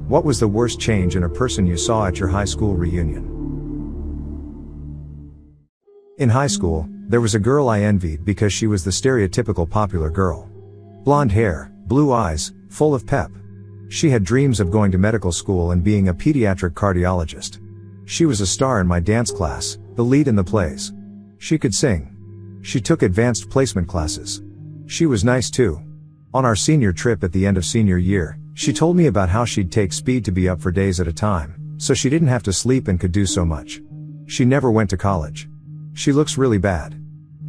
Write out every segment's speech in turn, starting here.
What was the worst change in a person you saw at your high school reunion? In high school, there was a girl I envied because she was the stereotypical popular girl. Blonde hair, blue eyes, full of pep. She had dreams of going to medical school and being a pediatric cardiologist. She was a star in my dance class, the lead in the plays. She could sing. She took advanced placement classes. She was nice too. On our senior trip at the end of senior year, she told me about how she'd take speed to be up for days at a time, so she didn't have to sleep and could do so much. She never went to college. She looks really bad.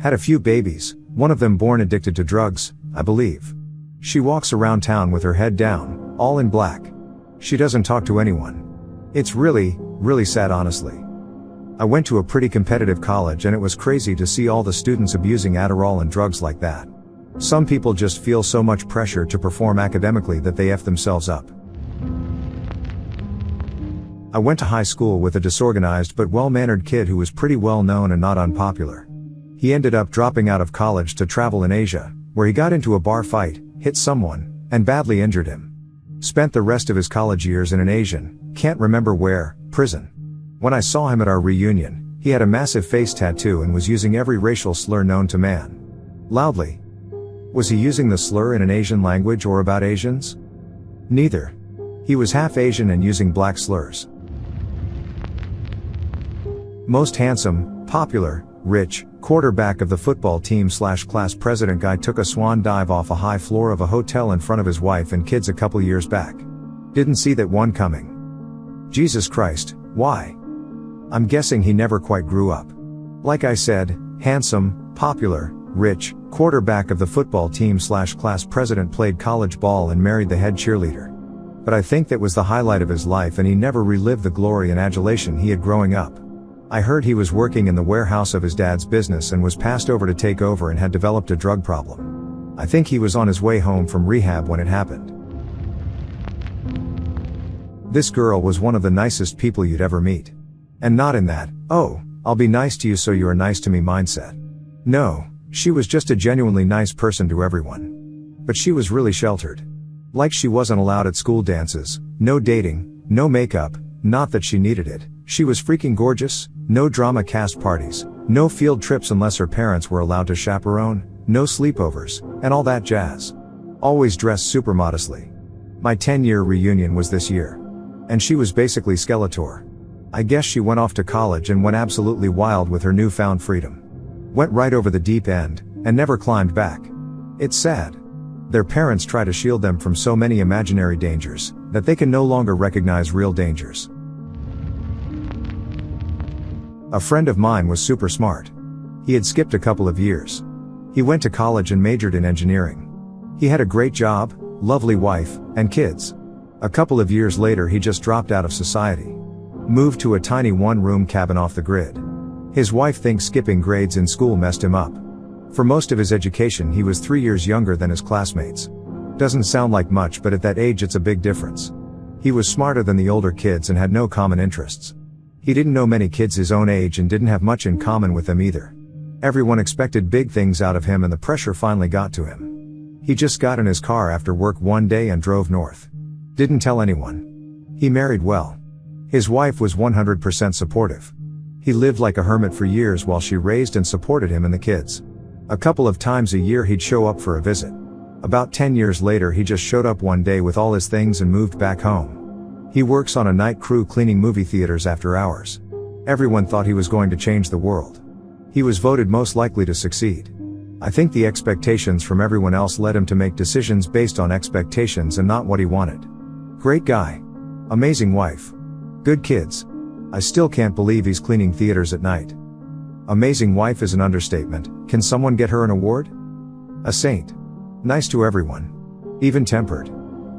Had a few babies, one of them born addicted to drugs, I believe. She walks around town with her head down, all in black. She doesn't talk to anyone. It's really sad honestly. I went to a pretty competitive college and it was crazy to see all the students abusing Adderall and drugs like that. Some people just feel so much pressure to perform academically that they F themselves up. I went to high school with a disorganized but well-mannered kid who was pretty well known and not unpopular. He ended up dropping out of college to travel in Asia, where he got into a bar fight, hit someone, and badly injured him. Spent the rest of his college years in an Asian, can't remember where, prison. When I saw him at our reunion, he had a massive face tattoo and was using every racial slur known to man. Loudly. Was he using the slur in an Asian language or about Asians? Neither. He was half Asian and using black slurs. Most handsome, popular, rich, quarterback of the football team / class president guy took a swan dive off a high floor of a hotel in front of his wife and kids a couple years back. Didn't see that one coming. Jesus Christ, why? I'm guessing he never quite grew up. Like I said, handsome, popular, rich, quarterback of the football team / class president played college ball and married the head cheerleader. But I think that was the highlight of his life and he never relived the glory and adulation he had growing up. I heard he was working in the warehouse of his dad's business and was passed over to take over and had developed a drug problem. I think he was on his way home from rehab when it happened. This girl was one of the nicest people you'd ever meet. And not in that, oh, I'll be nice to you so you are nice to me mindset. No, she was just a genuinely nice person to everyone. But she was really sheltered. Like she wasn't allowed at school dances, no dating, no makeup, not that she needed it. She was freaking gorgeous, no drama cast parties, no field trips unless her parents were allowed to chaperone, no sleepovers, and all that jazz. Always dressed super modestly. My 10-year reunion was this year. And she was basically Skeletor. I guess she went off to college and went absolutely wild with her newfound freedom. Went right over the deep end, and never climbed back. It's sad. Their parents try to shield them from so many imaginary dangers, that they can no longer recognize real dangers. A friend of mine was super smart. He had skipped a couple of years. He went to college and majored in engineering. He had a great job, lovely wife, and kids. A couple of years later he just dropped out of society. Moved to a tiny one-room cabin off the grid. His wife thinks skipping grades in school messed him up. For most of his education he was 3 years younger than his classmates. Doesn't sound like much, but at that age it's a big difference. He was smarter than the older kids and had no common interests. He didn't know many kids his own age and didn't have much in common with them either. Everyone expected big things out of him and the pressure finally got to him. He just got in his car after work one day and drove north. Didn't tell anyone. He married well. His wife was 100% supportive. He lived like a hermit for years while she raised and supported him and the kids. A couple of times a year he'd show up for a visit. About 10 years later he just showed up one day with all his things and moved back home. He works on a night crew cleaning movie theaters after hours. Everyone thought he was going to change the world. He was voted most likely to succeed. I think the expectations from everyone else led him to make decisions based on expectations and not what he wanted. Great guy. Amazing wife. Good kids. I still can't believe he's cleaning theaters at night. Amazing wife is an understatement. Can someone get her an award? A saint. Nice to everyone. Even-tempered.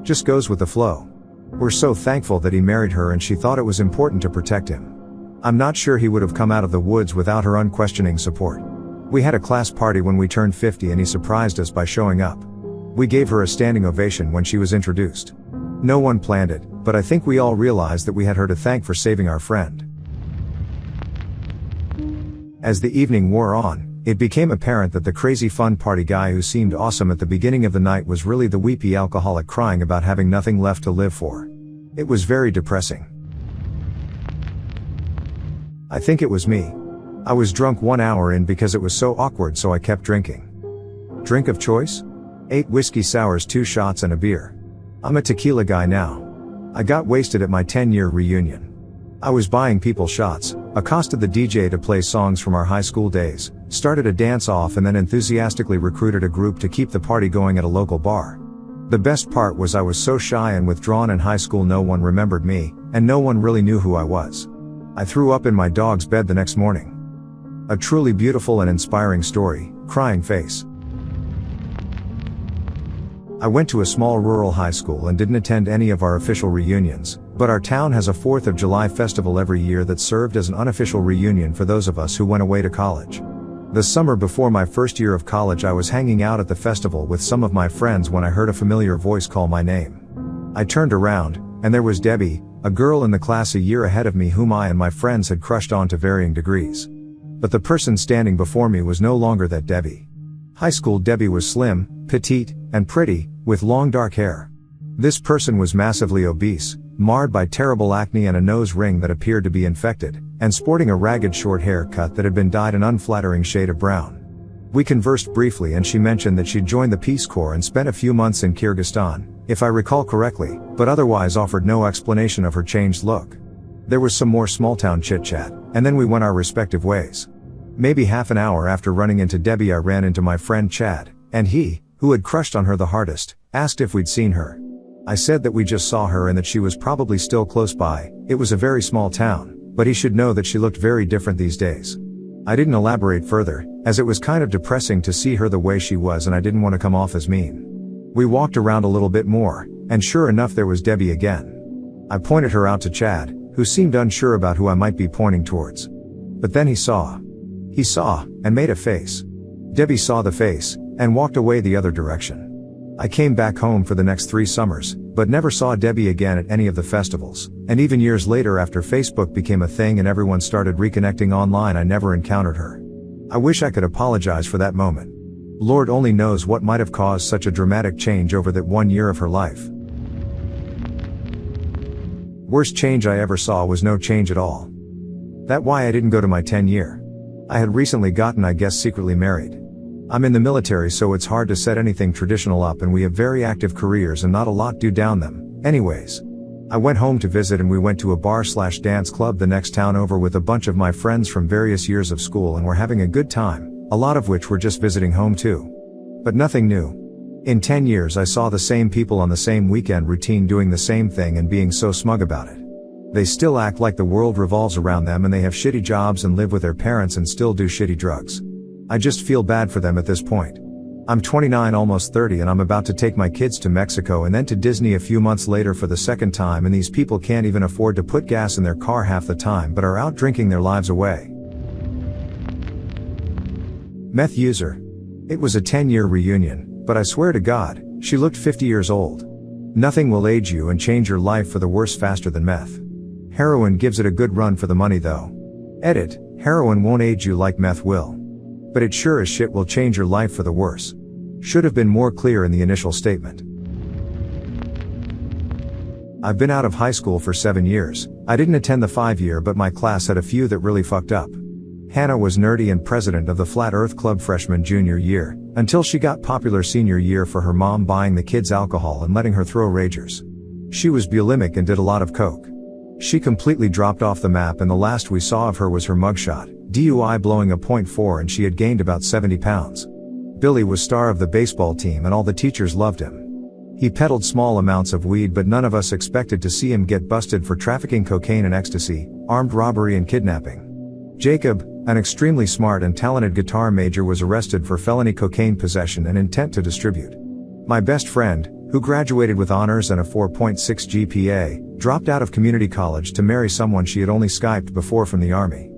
Just goes with the flow. We're so thankful that he married her and she thought it was important to protect him. I'm not sure he would have come out of the woods without her unquestioning support. We had a class party when we turned 50 and he surprised us by showing up. We gave her a standing ovation when she was introduced. No one planned it, but I think we all realized that we had her to thank for saving our friend. As the evening wore on, it became apparent that the crazy fun party guy who seemed awesome at the beginning of the night was really the weepy alcoholic crying about having nothing left to live for. It was very depressing. I think it was me. I was drunk 1 hour in because it was so awkward, so I kept drinking. Drink of choice? 8 whiskey sours, 2 shots and a beer. I'm a tequila guy now. I got wasted at my 10-year reunion. I was buying people shots, accosted the DJ to play songs from our high school days, started a dance-off and then enthusiastically recruited a group to keep the party going at a local bar. The best part was I was so shy and withdrawn in high school no one remembered me, and no one really knew who I was. I threw up in my dog's bed the next morning. A truly beautiful and inspiring story, crying face. I went to a small rural high school and didn't attend any of our official reunions, but our town has a 4th of July festival every year that served as an unofficial reunion for those of us who went away to college. The summer before my first year of college I was hanging out at the festival with some of my friends when I heard a familiar voice call my name. I turned around, and there was Debbie, a girl in the class a year ahead of me whom I and my friends had crushed on to varying degrees. But the person standing before me was no longer that Debbie. High school Debbie was slim, petite, and pretty, with long dark hair. This person was massively obese, marred by terrible acne and a nose ring that appeared to be infected, and sporting a ragged short haircut that had been dyed an unflattering shade of brown. We conversed briefly and she mentioned that she'd joined the Peace Corps and spent a few months in Kyrgyzstan, if I recall correctly, but otherwise offered no explanation of her changed look. There was some more small-town chit-chat, and then we went our respective ways. Maybe half an hour after running into Debbie I ran into my friend Chad, and he, who had crushed on her the hardest, asked if we'd seen her. I said that we just saw her and that she was probably still close by. It was a very small town, but he should know that she looked very different these days. I didn't elaborate further, as it was kind of depressing to see her the way she was and I didn't want to come off as mean. We walked around a little bit more, and sure enough there was Debbie again. I pointed her out to Chad, who seemed unsure about who I might be pointing towards. But then he saw, and made a face. Debbie saw the face, and walked away the other direction. I came back home for the next 3 summers, but never saw Debbie again at any of the festivals, and even years later after Facebook became a thing and everyone started reconnecting online I never encountered her. I wish I could apologize for that moment. Lord only knows what might have caused such a dramatic change over that 1 year of her life. Worst change I ever saw was no change at all. That's why I didn't go to my 10-year. I had recently gotten, I guess, secretly married. I'm in the military, so it's hard to set anything traditional up and we have very active careers and not a lot do down them. Anyways, I went home to visit and we went to a bar/dance club the next town over with a bunch of my friends from various years of school and we're having a good time, a lot of which were just visiting home too. But nothing new. In 10 years I saw the same people on the same weekend routine doing the same thing and being so smug about it. They still act like the world revolves around them and they have shitty jobs and live with their parents and still do shitty drugs. I just feel bad for them at this point. I'm 29, almost 30, and I'm about to take my kids to Mexico and then to Disney a few months later for the second time, and these people can't even afford to put gas in their car half the time but are out drinking their lives away. Meth user. It was a 10-year reunion, but I swear to God, she looked 50 years old. Nothing will age you and change your life for the worse faster than meth. Heroin gives it a good run for the money though. Edit, heroin won't age you like meth will. But it sure as shit will change your life for the worse. Should have been more clear in the initial statement. I've been out of high school for 7 years. I didn't attend the 5-year but my class had a few that really fucked up. Hannah was nerdy and president of the Flat Earth Club freshman junior year, until she got popular senior year for her mom buying the kids alcohol and letting her throw ragers. She was bulimic and did a lot of coke. She completely dropped off the map and the last we saw of her was her mugshot, DUI blowing a .4 and she had gained about 70 pounds. Billy was star of the baseball team and all the teachers loved him. He peddled small amounts of weed but none of us expected to see him get busted for trafficking cocaine and ecstasy, armed robbery and kidnapping. Jacob, an extremely smart and talented guitar major, was arrested for felony cocaine possession and intent to distribute. My best friend, who graduated with honors and a 4.6 GPA, dropped out of community college to marry someone she had only Skyped before from the army.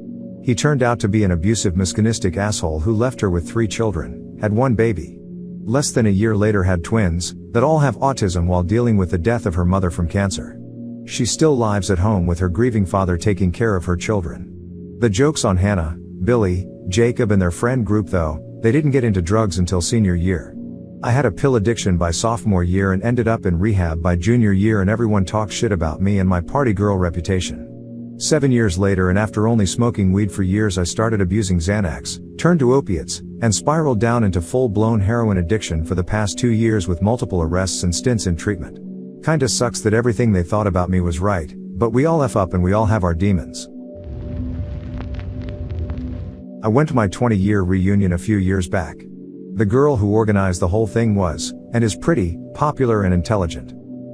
He turned out to be an abusive, misogynistic asshole who left her with 3 children, had 1 baby. Less than a year later had twins, that all have autism while dealing with the death of her mother from cancer. She still lives at home with her grieving father taking care of her children. The joke's on Hannah, Billy, Jacob and their friend group though, they didn't get into drugs until senior year. I had a pill addiction by sophomore year and ended up in rehab by junior year, and everyone talked shit about me and my party girl reputation. 7 years later, and after only smoking weed for years, I started abusing Xanax, turned to opiates, and spiraled down into full-blown heroin addiction for the past 2 years with multiple arrests and stints in treatment. Kinda sucks that everything they thought about me was right, but we all F up and we all have our demons. I went to my 20-year reunion a few years back. The girl who organized the whole thing was, and is pretty, popular and intelligent.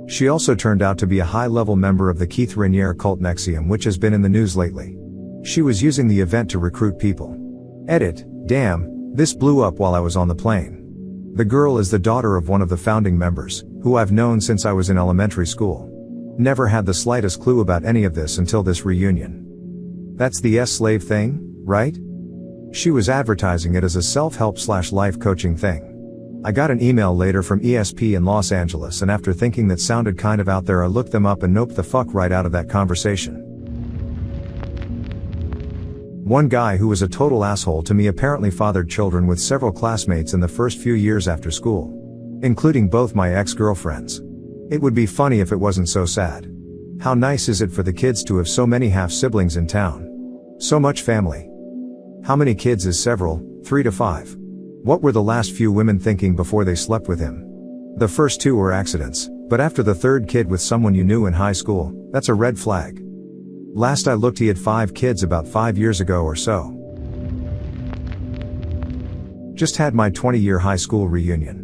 She also turned out to be a high-level member of the Keith Raniere cult NXIVM, which has been in the news lately. She was using the event to recruit people. Edit, damn, this blew up while I was on the plane. The girl is the daughter of one of the founding members, who I've known since I was in elementary school. Never had the slightest clue about any of this until this reunion. That's the slave thing, right? She was advertising it as a self-help/life coaching thing. I got an email later from ESP in Los Angeles, and after thinking that sounded kind of out there, I looked them up and noped the fuck right out of that conversation. One guy who was a total asshole to me apparently fathered children with several classmates in the first few years after school, including both my ex-girlfriends. It would be funny if it wasn't so sad. How nice is it for the kids to have so many half-siblings in town? So much family. How many kids is several? 3 to 5. What were the last few women thinking before they slept with him? The first 2 were accidents, but after the 3rd kid with someone you knew in high school, that's a red flag. Last I looked, he had 5 kids about 5 years ago or so. Just had my 20-year high school reunion.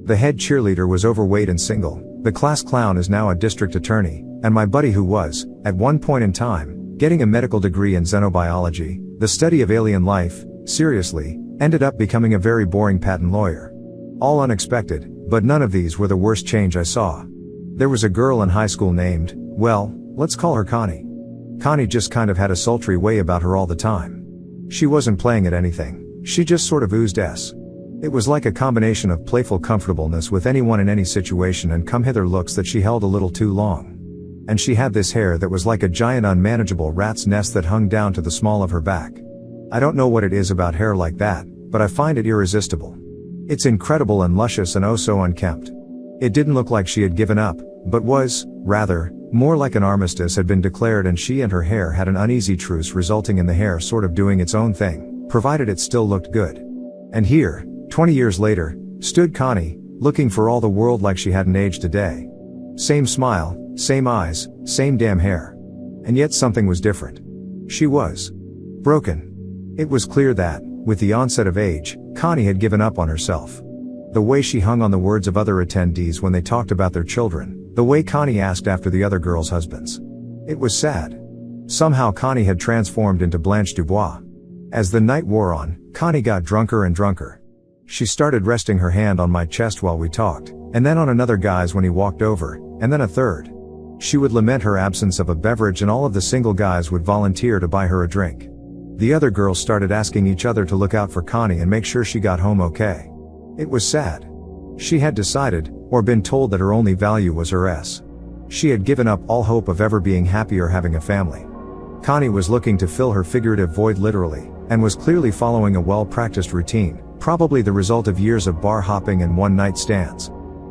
The head cheerleader was overweight and single, the class clown is now a district attorney, and my buddy, who was, at one point in time, getting a medical degree in xenobiology, the study of alien life, seriously, ended up becoming a very boring patent lawyer. All unexpected, but none of these were the worst change I saw. There was a girl in high school named, well, let's call her Connie. Connie just kind of had a sultry way about her all the time. She wasn't playing at anything, she just sort of oozed S. It was like a combination of playful comfortableness with anyone in any situation and come-hither looks that she held a little too long. And she had this hair that was like a giant unmanageable rat's nest that hung down to the small of her back. I don't know what it is about hair like that, but I find it irresistible. It's incredible and luscious and oh so unkempt. It didn't look like she had given up, but was, rather, more like an armistice had been declared, and she and her hair had an uneasy truce, resulting in the hair sort of doing its own thing, provided it still looked good. And here, 20 years later, stood Connie, looking for all the world like she hadn't aged a day. Same smile, same eyes, same damn hair. And yet something was different. She was broken. It was clear that, with the onset of age, Connie had given up on herself. The way she hung on the words of other attendees when they talked about their children, the way Connie asked after the other girls' husbands. It was sad. Somehow Connie had transformed into Blanche Dubois. As the night wore on, Connie got drunker and drunker. She started resting her hand on my chest while we talked, and then on another guy's when he walked over, and then a third. She would lament her absence of a beverage, and all of the single guys would volunteer to buy her a drink. The other girls started asking each other to look out for Connie and make sure she got home okay. It was sad. She had decided, or been told, that her only value was her S. She had given up all hope of ever being happy or having a family. Connie was looking to fill her figurative void literally, and was clearly following a well-practiced routine, probably the result of years of bar hopping and one-night stands.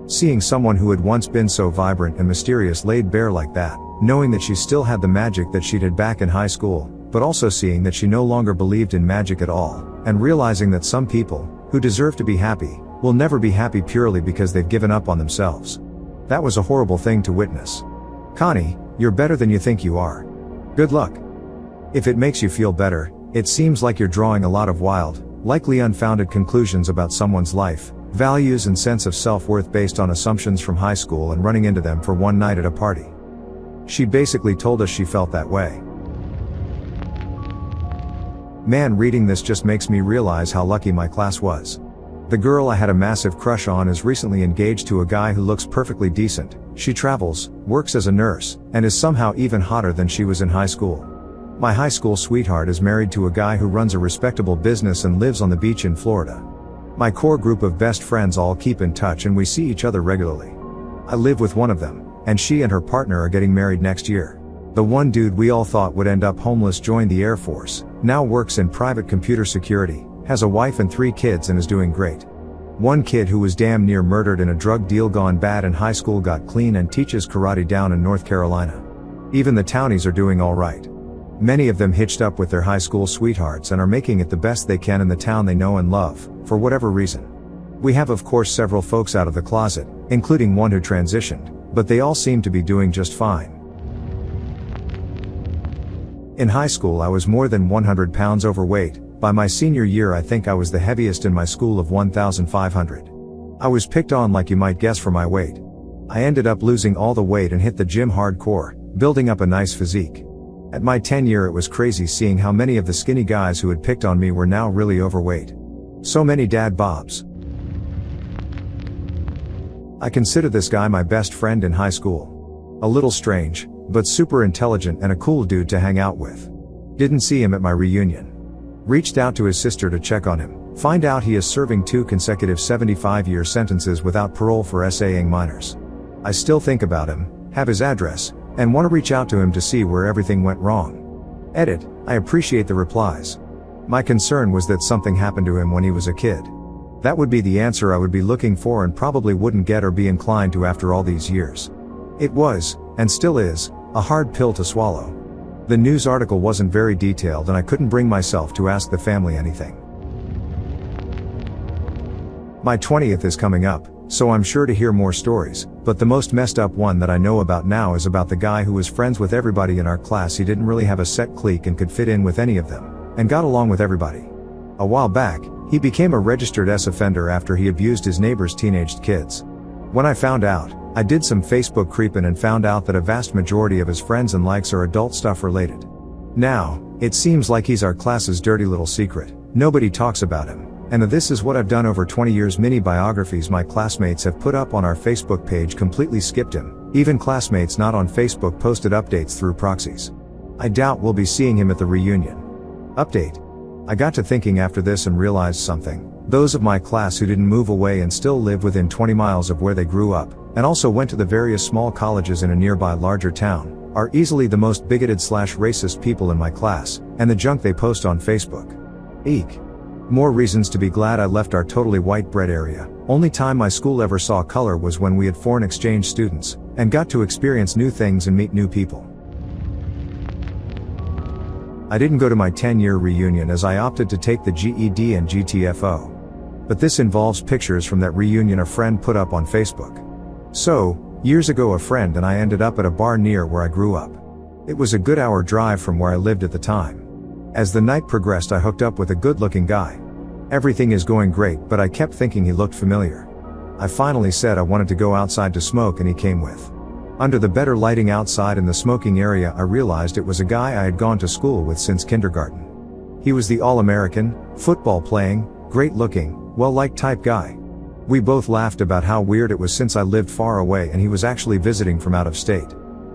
Seeing someone who had once been so vibrant and mysterious laid bare like that, knowing that she still had the magic that she'd had back in high school, but also seeing that she no longer believed in magic at all, and realizing that some people, who deserve to be happy, will never be happy purely because they've given up on themselves. That was a horrible thing to witness. Connie, you're better than you think you are. Good luck. If it makes you feel better, it seems like you're drawing a lot of wild, likely unfounded conclusions about someone's life, values and sense of self-worth based on assumptions from high school and running into them for one night at a party. She basically told us she felt that way. Man, reading this just makes me realize how lucky my class was. The girl I had a massive crush on is recently engaged to a guy who looks perfectly decent. She travels, works as a nurse, and is somehow even hotter than she was in high school. My high school sweetheart is married to a guy who runs a respectable business and lives on the beach in Florida. My core group of best friends all keep in touch and we see each other regularly. I live with one of them, and she and her partner are getting married next year. The one dude we all thought would end up homeless joined the Air Force, now works in private computer security, has a wife and 3 kids and is doing great. One kid who was damn near murdered in a drug deal gone bad in high school got clean and teaches karate down in North Carolina. Even the townies are doing alright. Many of them hitched up with their high school sweethearts and are making it the best they can in the town they know and love, for whatever reason. We have of course several folks out of the closet, including one who transitioned, but they all seem to be doing just fine. In high school I was more than 100 pounds overweight. By my senior year I think I was the heaviest in my school of 1,500. I was picked on like you might guess for my weight. I ended up losing all the weight and hit the gym hardcore, building up a nice physique. At my tenure it was crazy seeing how many of the skinny guys who had picked on me were now really overweight. So many dad bobs. I consider this guy my best friend in high school. A little strange, but super intelligent and a cool dude to hang out with. Didn't see him at my reunion. Reached out to his sister to check on him, find out he is serving 2 consecutive 75-year sentences without parole for SAing minors. I still think about him, have his address, and want to reach out to him to see where everything went wrong. Edit, I appreciate the replies. My concern was that something happened to him when he was a kid. That would be the answer I would be looking for and probably wouldn't get or be inclined to after all these years. It was, and still is, a hard pill to swallow. The news article wasn't very detailed and I couldn't bring myself to ask the family anything. My 20th is coming up, so I'm sure to hear more stories, but the most messed up one that I know about now is about the guy who was friends with everybody in our class. He didn't really have a set clique and could fit in with any of them, and got along with everybody. A while back, he became a registered S offender after he abused his neighbor's teenaged kids. When I found out, I did some Facebook creeping and found out that a vast majority of his friends and likes are adult stuff related. Now, it seems like he's our class's dirty little secret. Nobody talks about him. And this is what I've done over 20 years. Mini biographies my classmates have put up on our Facebook page completely skipped him. Even classmates not on Facebook posted updates through proxies. I doubt we'll be seeing him at the reunion. Update. I got to thinking after this and realized something. Those of my class who didn't move away and still live within 20 miles of where they grew up, and also went to the various small colleges in a nearby larger town, are easily the most bigoted/racist people in my class, and the junk they post on Facebook. Eek. More reasons to be glad I left our totally white bread area. Only time my school ever saw color was when we had foreign exchange students, and got to experience new things and meet new people. I didn't go to my 10-year reunion as I opted to take the GED and GTFO. But this involves pictures from that reunion a friend put up on Facebook. So, years ago a friend and I ended up at a bar near where I grew up. It was a good hour drive from where I lived at the time. As the night progressed I hooked up with a good-looking guy. Everything is going great, but I kept thinking he looked familiar. I finally said I wanted to go outside to smoke and he came with. Under the better lighting outside in the smoking area I realized it was a guy I had gone to school with since kindergarten. He was the all-American, football-playing, great-looking, well-liked type guy. We both laughed about how weird it was since I lived far away and he was actually visiting from out of state.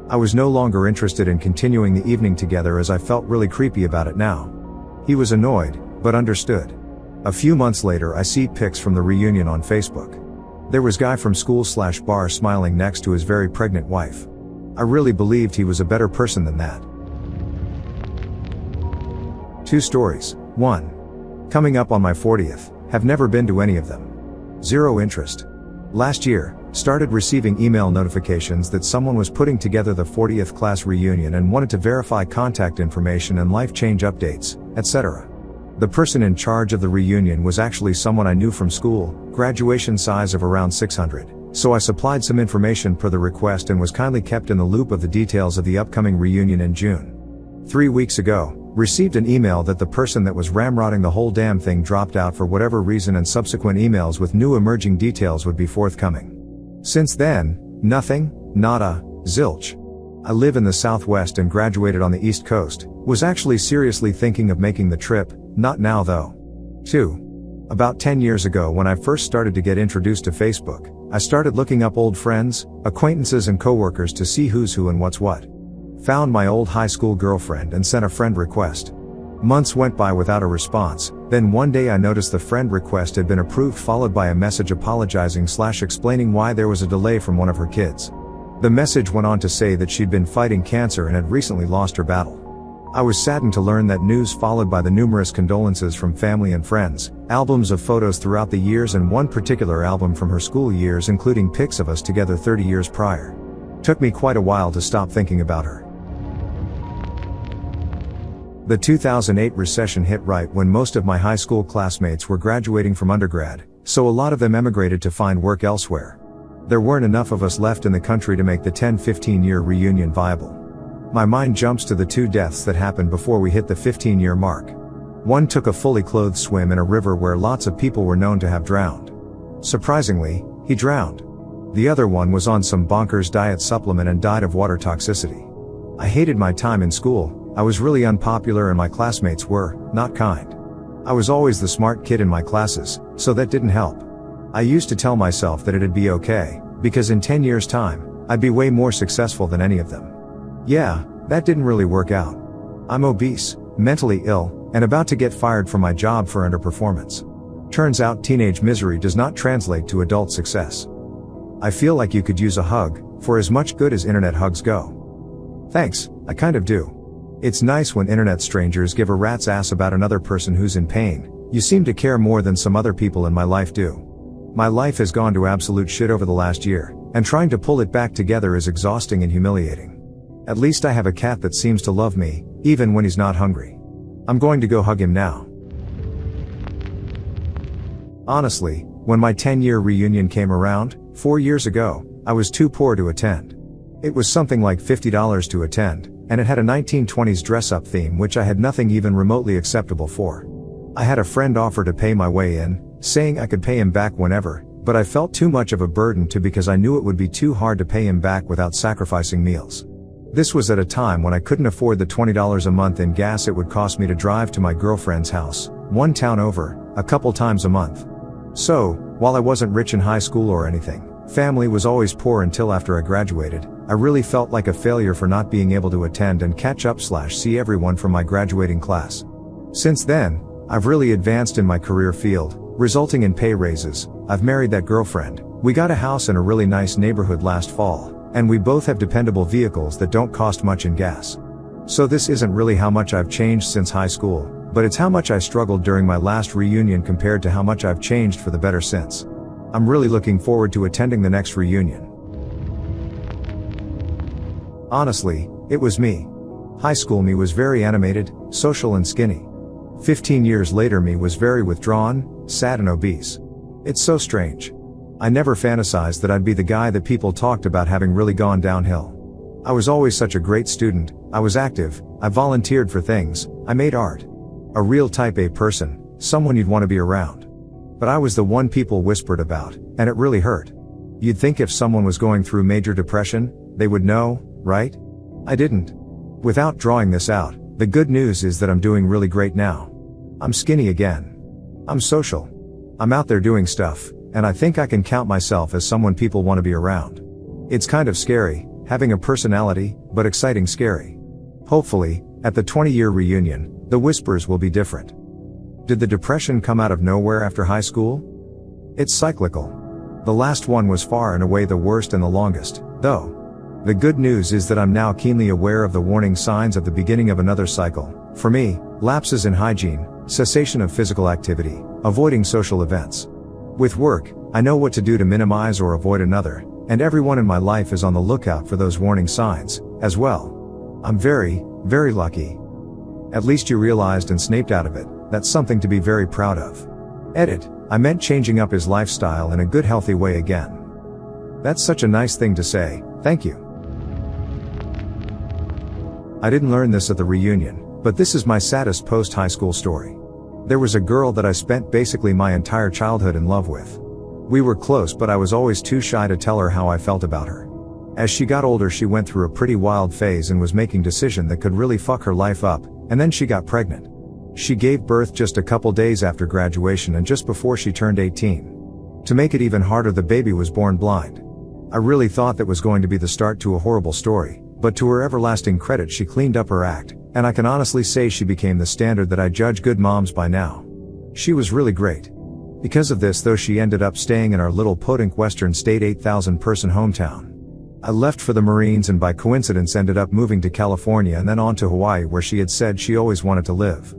I was no longer interested in continuing the evening together as I felt really creepy about it now. He was annoyed, but understood. A few months later I see pics from the reunion on Facebook. There was guy from school/bar smiling next to his very pregnant wife. I really believed he was a better person than that. 2 stories. 1. Coming up on my 40th, have never been to any of them. 0 interest. Last year, started receiving email notifications that someone was putting together the 40th class reunion and wanted to verify contact information and life change updates, etc. The person in charge of the reunion was actually someone I knew from school, graduation size of around 600, so I supplied some information per the request and was kindly kept in the loop of the details of the upcoming reunion in June. 3 weeks ago, received an email that the person that was ramrodding the whole damn thing dropped out for whatever reason and subsequent emails with new emerging details would be forthcoming. Since then, nothing, nada, zilch. I live in the Southwest and graduated on the East Coast, was actually seriously thinking of making the trip, not now though. 2. About 10 years ago when I first started to get introduced to Facebook, I started looking up old friends, acquaintances and coworkers to see who's who and what's what. Found my old high school girlfriend and sent a friend request. Months went by without a response, then one day I noticed the friend request had been approved followed by a message apologizing/explaining why there was a delay from one of her kids. The message went on to say that she'd been fighting cancer and had recently lost her battle. I was saddened to learn that news, followed by the numerous condolences from family and friends, albums of photos throughout the years, and one particular album from her school years including pics of us together 30 years prior. Took me quite a while to stop thinking about her. The 2008 recession hit right when most of my high school classmates were graduating from undergrad, so a lot of them emigrated to find work elsewhere. There weren't enough of us left in the country to make the 10-15 year reunion viable. My mind jumps to the 2 deaths that happened before we hit the 15-year mark. One took a fully clothed swim in a river where lots of people were known to have drowned. Surprisingly, he drowned. The other one was on some bonkers diet supplement and died of water toxicity. I hated my time in school. I was really unpopular and my classmates were not kind. I was always the smart kid in my classes, so that didn't help. I used to tell myself that it'd be okay, because in 10 years' time, I'd be way more successful than any of them. Yeah, that didn't really work out. I'm obese, mentally ill, and about to get fired from my job for underperformance. Turns out teenage misery does not translate to adult success. I feel like you could use a hug, for as much good as internet hugs go. Thanks, I kind of do. It's nice when internet strangers give a rat's ass about another person who's in pain. You seem to care more than some other people in my life do. My life has gone to absolute shit over the last year, and trying to pull it back together is exhausting and humiliating. At least I have a cat that seems to love me, even when he's not hungry. I'm going to go hug him now. Honestly, when my 10-year reunion came around, 4 years ago, I was too poor to attend. It was something like $50 to attend, and it had a 1920s dress-up theme which I had nothing even remotely acceptable for. I had a friend offer to pay my way in, saying I could pay him back whenever, but I felt too much of a burden because I knew it would be too hard to pay him back without sacrificing meals. This was at a time when I couldn't afford the $20 a month in gas it would cost me to drive to my girlfriend's house, one town over, a couple times a month. So, while I wasn't rich in high school or anything, family was always poor until after I graduated, I really felt like a failure for not being able to attend and catch up/see everyone from my graduating class. Since then, I've really advanced in my career field, resulting in pay raises. I've married that girlfriend, we got a house in a really nice neighborhood last fall, and we both have dependable vehicles that don't cost much in gas. So this isn't really how much I've changed since high school, but it's how much I struggled during my last reunion compared to how much I've changed for the better since. I'm really looking forward to attending the next reunion. Honestly, it was me. High school me was very animated, social and skinny. 15 years later me was very withdrawn, sad and obese. It's so strange. I never fantasized that I'd be the guy that people talked about having really gone downhill. I was always such a great student, I was active, I volunteered for things, I made art. A real type A person, someone you'd want to be around. But I was the one people whispered about, and it really hurt. You'd think if someone was going through major depression, they would know, right? I didn't. Without drawing this out, the good news is that I'm doing really great now. I'm skinny again. I'm social. I'm out there doing stuff, and I think I can count myself as someone people want to be around. It's kind of scary, having a personality, but exciting scary. Hopefully, at the 20-year reunion, the whispers will be different. Did the depression come out of nowhere after high school? It's cyclical. The last one was far and away the worst and the longest, though. The good news is that I'm now keenly aware of the warning signs of the beginning of another cycle. For me, lapses in hygiene, cessation of physical activity, avoiding social events. With work, I know what to do to minimize or avoid another, and everyone in my life is on the lookout for those warning signs, as well. I'm very, very lucky. At least you realized and snapped out of it. That's something to be very proud of. Edit, I meant changing up his lifestyle in a good healthy way again. That's such a nice thing to say, thank you. I didn't learn this at the reunion, but this is my saddest post-high school story. There was a girl that I spent basically my entire childhood in love with. We were close, but I was always too shy to tell her how I felt about her. As she got older, she went through a pretty wild phase and was making decisions that could really fuck her life up, and then she got pregnant. She gave birth just a couple days after graduation and just before she turned 18. To make it even harder, the baby was born blind. I really thought that was going to be the start to a horrible story, but to her everlasting credit, she cleaned up her act, and I can honestly say she became the standard that I judge good moms by now. She was really great. Because of this, though, she ended up staying in our little podunk western state 8,000 person hometown. I left for the Marines and by coincidence ended up moving to California and then on to Hawaii, where she had said she always wanted to live.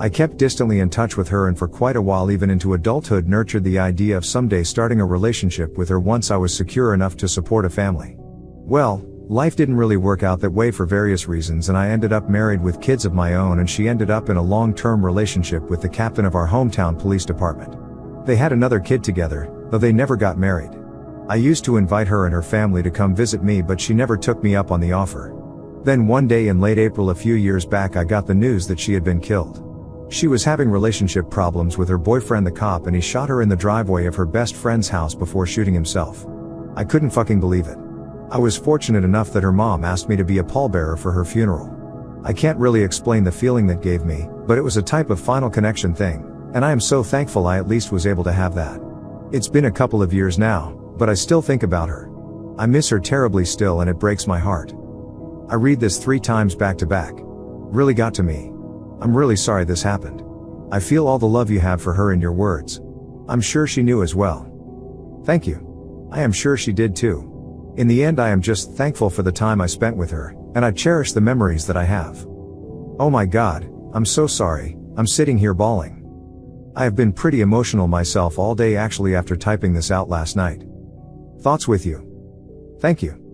I kept distantly in touch with her and for quite a while, even into adulthood, nurtured the idea of someday starting a relationship with her once I was secure enough to support a family. Well, life didn't really work out that way for various reasons, and I ended up married with kids of my own, and she ended up in a long-term relationship with the captain of our hometown police department. They had another kid together, though they never got married. I used to invite her and her family to come visit me, but she never took me up on the offer. Then one day in late April a few years back, I got the news that she had been killed. She was having relationship problems with her boyfriend the cop, and he shot her in the driveway of her best friend's house before shooting himself. I couldn't fucking believe it. I was fortunate enough that her mom asked me to be a pallbearer for her funeral. I can't really explain the feeling that gave me, but it was a type of final connection thing, and I am so thankful I at least was able to have that. It's been a couple of years now, but I still think about her. I miss her terribly still, and it breaks my heart. I read this 3 times back to back. Really got to me. I'm really sorry this happened. I feel all the love you have for her in your words. I'm sure she knew as well. Thank you. I am sure she did too. In the end, I am just thankful for the time I spent with her, and I cherish the memories that I have. Oh my God, I'm so sorry, I'm sitting here bawling. I have been pretty emotional myself all day actually after typing this out last night. Thoughts with you. Thank you.